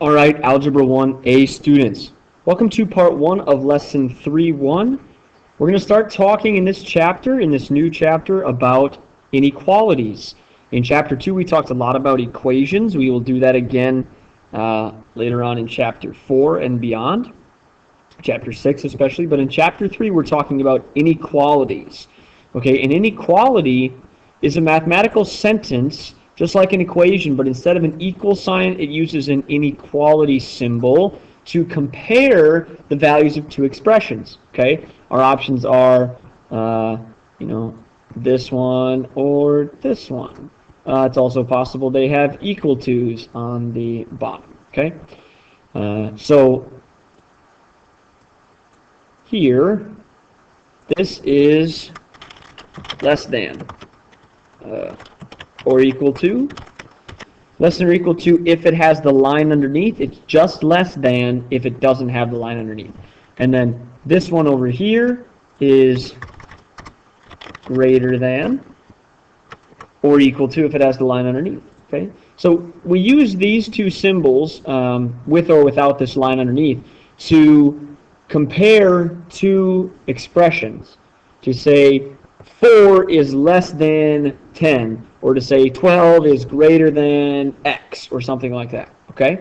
All right, Algebra 1A students. Welcome to part 1 of lesson 3.1. We're going to start talking in this new chapter, about inequalities. In chapter 2, we talked a lot about equations. We will do that again later on in chapter 4 and beyond, chapter 6 especially. But in chapter 3, we're talking about inequalities. Okay, an inequality is a mathematical sentence just like an equation, but instead of an equal sign, it uses an inequality symbol to compare the values of two expressions. Okay, our options are, this one or this one. It's also possible they have equal to's on the bottom. Okay, so here, this is less than. Or equal to. Less than or equal to if it has the line underneath. It's just less than if it doesn't have the line underneath. And then this one over here is greater than or equal to if it has the line underneath. Okay, so we use these two symbols with or without this line underneath to compare two expressions. To say 4 is less than 10, or to say 12 is greater than X, or something like that. Okay?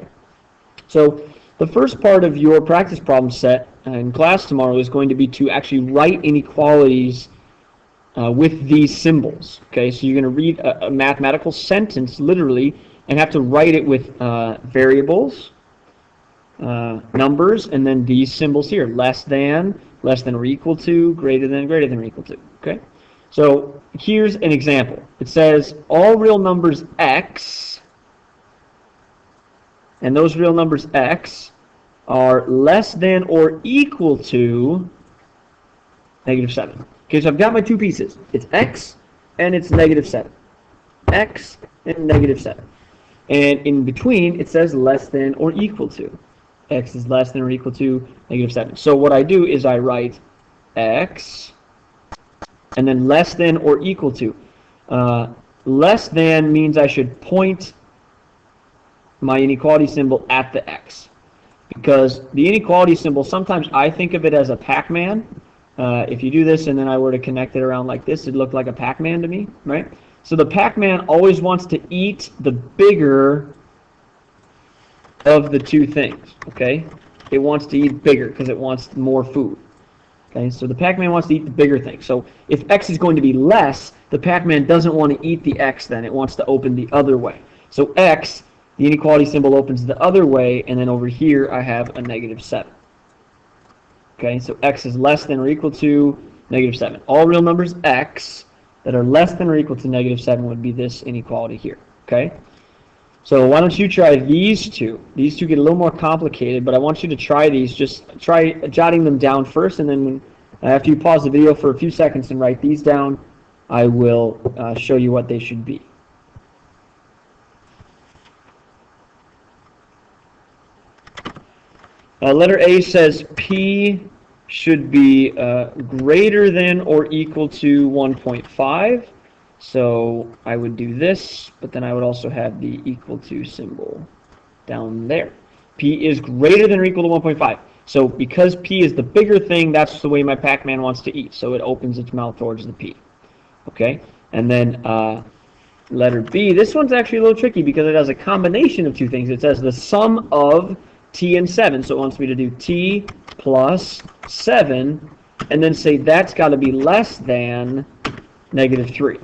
So the first part of your practice problem set in class tomorrow is going to be to actually write inequalities with these symbols. Okay? So you're going to read a mathematical sentence, literally, and have to write it with variables, numbers, and then these symbols here: less than or equal to, greater than or equal to. Okay? So here's an example. It says all real numbers x, and those real numbers x are less than or equal to -7. Okay, so I've got my two pieces. It's x and it's -7. X and -7. And in between, it says less than or equal to. X is less than or equal to -7. So what I do is I write x and then less than or equal to. Less than means I should point my inequality symbol at the x. Because the inequality symbol, sometimes I think of it as a Pac-Man. If you do this and then I were to connect it around like this, it'd look like a Pac-Man to me, right? So the Pac-Man always wants to eat the bigger of the two things, okay? It wants to eat bigger because it wants more food. Okay, so the Pac-Man wants to eat the bigger thing. So if x is going to be less, the Pac-Man doesn't want to eat the x then. It wants to open the other way. So x, the inequality symbol opens the other way, and then over here I have a -7. Okay, so x is less than or equal to -7. All real numbers x that are less than or equal to -7 would be this inequality here. Okay? So why don't you try these two? These two get a little more complicated, but I want you to try these. Just try jotting them down first, and then after you pause the video for a few seconds and write these down, I will show you what they should be. Letter A says P should be greater than or equal to 1.5. So I would do this, but then I would also have the equal to symbol down there. P is greater than or equal to 1.5. So because P is the bigger thing, that's the way my Pac-Man wants to eat. So it opens its mouth towards the P. Okay? And then letter B, this one's actually a little tricky because it has a combination of two things. It says the sum of T and 7. So it wants me to do T plus 7, and then say that's got to be less than -3.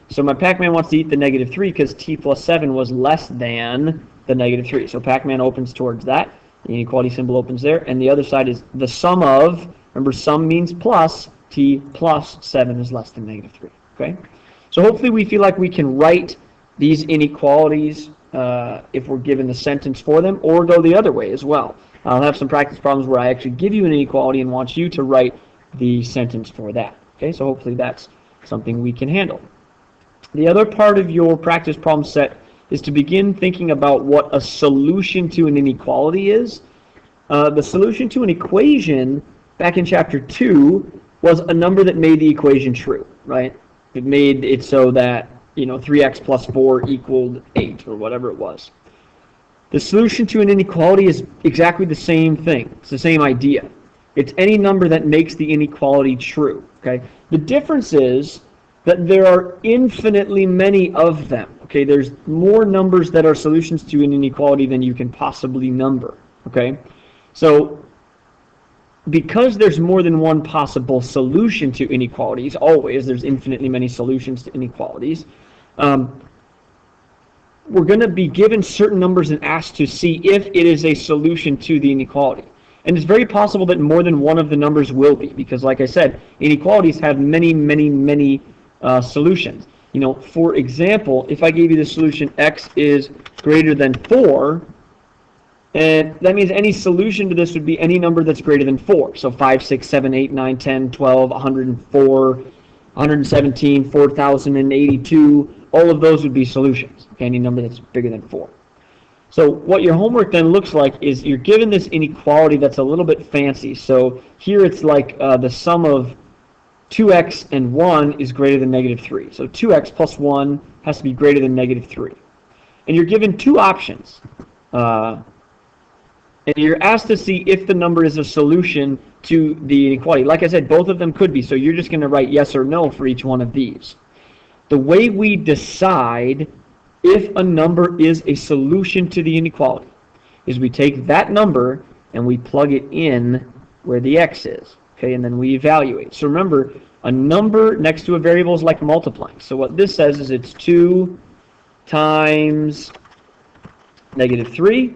So my Pac-Man wants to eat the -3 because T plus 7 was less than the -3. So Pac-Man opens towards that. The inequality symbol opens there. And the other side is the sum of, remember sum means plus, T plus 7 is less than -3. Okay? So hopefully we feel like we can write these inequalities if we're given the sentence for them, or go the other way as well. I'll have some practice problems where I actually give you an inequality and want you to write the sentence for that. Okay? So hopefully that's something we can handle. The other part of your practice problem set is to begin thinking about what a solution to an inequality is. The solution to an equation back in chapter 2 was a number that made the equation true, right? It made it so that 3x plus 4 equaled 8 or whatever it was. The solution to an inequality is exactly the same thing. It's the same idea. It's any number that makes the inequality true. Okay. The difference is that there are infinitely many of them. Okay. There's more numbers that are solutions to an inequality than you can possibly number. Okay. So because there's more than one possible solution to inequalities, always there's infinitely many solutions to inequalities. We're going to be given certain numbers and asked to see if it is a solution to the inequality. And it's very possible that more than one of the numbers will be, because like I said, inequalities have many, many, many solutions. You know, for example, if I gave you the solution x is greater than 4, and that means any solution to this would be any number that's greater than 4. So 5, 6, 7, 8, 9, 10, 12, 104, 117, 4082, all of those would be solutions. Okay, any number that's bigger than 4. So what your homework then looks like is you're given this inequality that's a little bit fancy. So here it's like the sum of 2x and 1 is greater than negative 3. So 2x plus 1 has to be greater than negative 3. And you're given two options. And you're asked to see if the number is a solution to the inequality. Like I said, both of them could be. So you're just going to write yes or no for each one of these. The way we decide if a number is a solution to the inequality is we take that number and we plug it in where the x is, okay, and then we evaluate. So remember, a number next to a variable is like multiplying. So what this says is it's 2 times negative 3,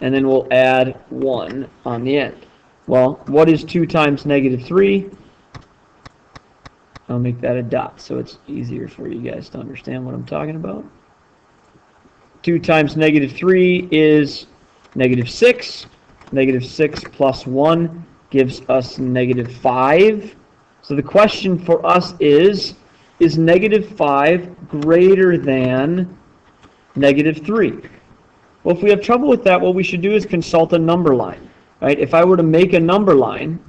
and then we'll add 1 on the end. Well, what is 2 times negative 3? I'll make that a dot so it's easier for you guys to understand what I'm talking about. 2 times negative 3 is negative 6. Negative 6 plus 1 gives us negative 5. So the question for us is negative 5 greater than negative 3? Well, if we have trouble with that, what we should do is consult a number line. Right? If I were to make a number line,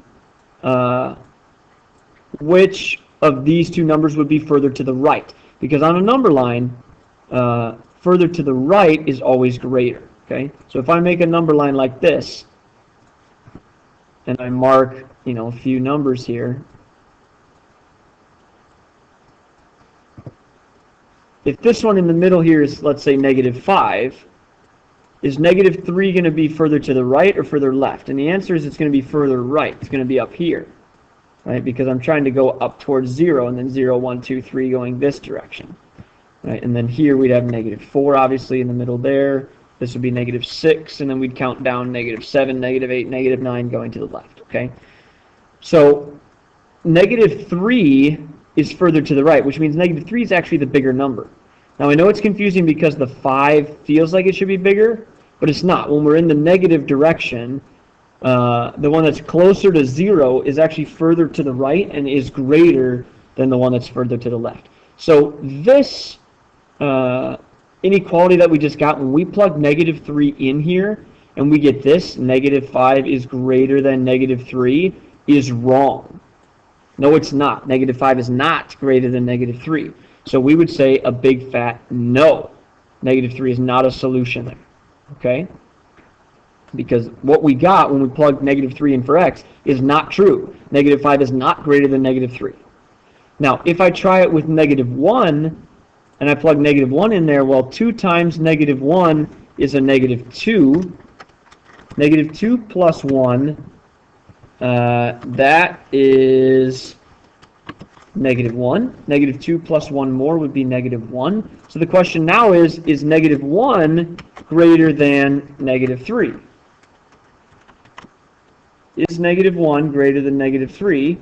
which of these two numbers would be further to the right? Because on a number line, further to the right is always greater. Okay, so if I make a number line like this, and I mark, a few numbers here, if this one in the middle here is, let's say, negative 5, is negative 3 going to be further to the right or further left? And the answer is it's going to be further right. It's going to be up here, right? Because I'm trying to go up towards 0, and then 0, 1, 2, 3 going this direction. Right, and then here we'd have negative 4, obviously, in the middle there. This would be negative 6, and then we'd count down negative 7, negative 8, negative 9 going to the left, okay? So negative 3 is further to the right, which means negative 3 is actually the bigger number. Now, I know it's confusing because the 5 feels like it should be bigger, but it's not. When we're in the negative direction, the one that's closer to 0 is actually further to the right and is greater than the one that's further to the left. So this inequality that we just got, when we plug negative 3 in here and we get this, negative 5 is greater than negative 3, is wrong. No, it's not. Negative 5 is not greater than negative 3. So we would say a big fat no. Negative 3 is not a solution there. Okay? Because what we got when we plugged negative 3 in for x is not true. Negative 5 is not greater than negative 3. Now, if I try it with negative 1, and I plug negative 1 in there, well, 2 times negative 1 is a negative 2. Negative 2 plus 1, that is negative 1. Negative 2 plus 1 more would be negative 1. So the question now is negative 1 greater than negative 3? Is negative 1 greater than negative 3?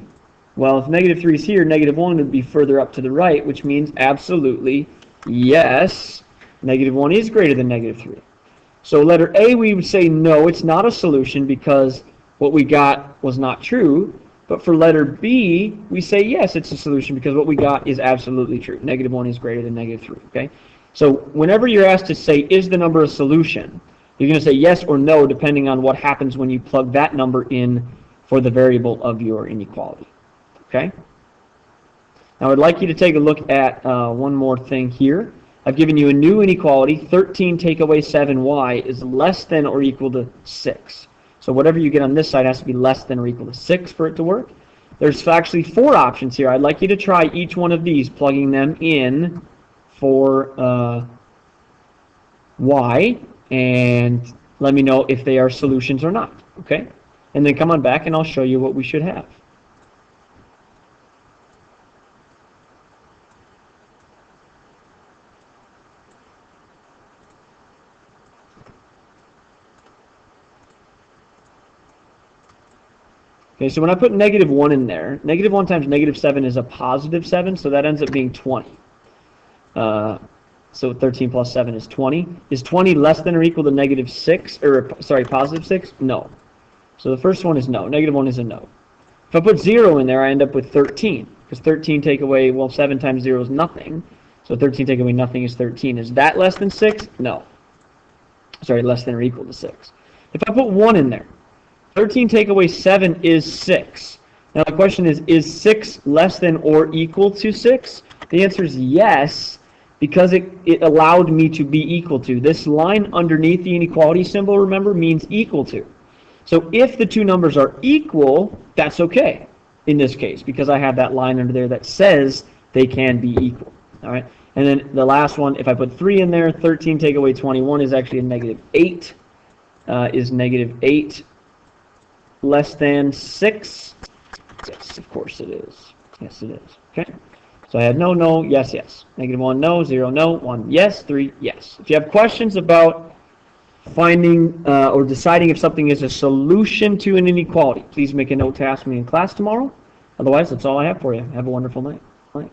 Well, if negative 3 is here, negative 1 would be further up to the right, which means absolutely yes, negative 1 is greater than negative 3. So letter A, we would say no, it's not a solution because what we got was not true. But for letter B, we say yes, it's a solution because what we got is absolutely true. Negative 1 is greater than negative 3. Okay? So whenever you're asked to say, is the number a solution, you're going to say yes or no depending on what happens when you plug that number in for the variable of your inequality. Okay? Now I'd like you to take a look at one more thing here. I've given you a new inequality. 13 take away 7y is less than or equal to 6. So whatever you get on this side has to be less than or equal to 6 for it to work. There's actually 4 options here. I'd like you to try each one of these, plugging them in for y, and let me know if they are solutions or not, okay? And then come on back and I'll show you what we should have. Okay, so when I put negative 1 in there, negative 1 times negative 7 is a positive 7, so that ends up being 20. So 13 plus 7 is 20. Is 20 less than or equal to negative 6, or sorry, positive 6? No. So the first one is no. Negative 1 is a no. If I put 0 in there, I end up with 13, because 13 take away, well, 7 times 0 is nothing. So 13 take away nothing is 13. Is that less than 6? No. Sorry, less than or equal to 6. If I put 1 in there, 13 take away 7 is 6. Now the question is 6 less than or equal to 6? The answer is yes, because it allowed me to be equal to. This line underneath the inequality symbol, remember, means equal to. So if the two numbers are equal, that's okay in this case, because I have that line under there that says they can be equal. All right. And then the last one, if I put 3 in there, 13 take away 21 is actually a negative 8. Is negative 8 less than 6? Yes, of course it is. Yes, it is. Okay. So I had no, no, yes, yes. Negative 1, no, 0, no, 1, yes, 3, yes. If you have questions about finding or deciding if something is a solution to an inequality, please make a note to ask me in class tomorrow. Otherwise, that's all I have for you. Have a wonderful night. Bye.